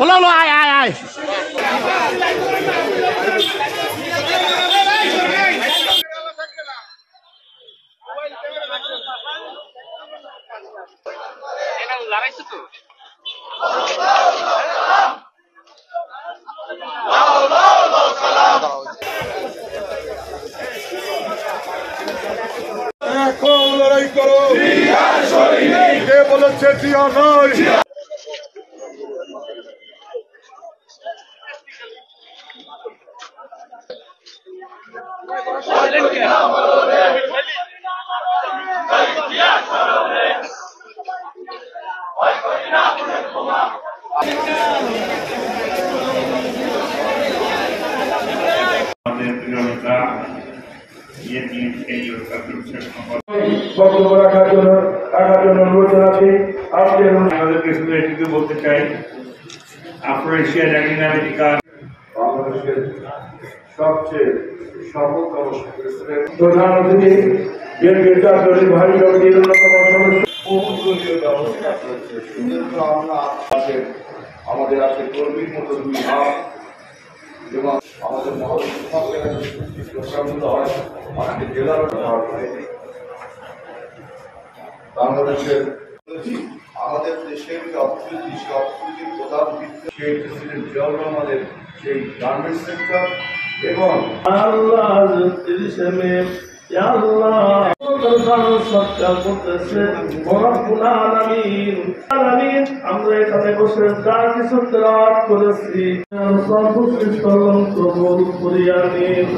হলো আয় আয় আয় লড়াইছে তো এখন লড়াই করো কে বলেছে জিয়া নয় বক্তব্য রাখার জন্য অনুরোধ জানাচ্ছি। আজকের আমাদেরকে শুধু এটুকু বলতে চাই, আফ্রো-এশিয়া ল্যাটিন আমেরিকা বাংলাদেশের সবচেয়ে সফলতম প্রধান অতিথি বিএনপির জাতীয় নির্বাহী কমিটির অন্যতম সদস্য বহুদলীয় ব্যবস্থা করেছে। আমাদের আছে কর্মীর মতো দুই হাত এবং আমাদের প্রোগ্রামগুলো হয় আমাদের জেলার বাংলাদেশের আমাদের দেশের যে অর্থনীতি সে অর্থনীতির প্রধান ভিত্তি সেই প্রেসিডেন্ট জিয়াউর রহমানের সেই গার্মেন্টস সেক্টর এবং আমরা এখানে বসে যা কিছু তেলাওয়াত করেছি সর্বশ্রেষ্ঠ কবুল করিয়া নিন।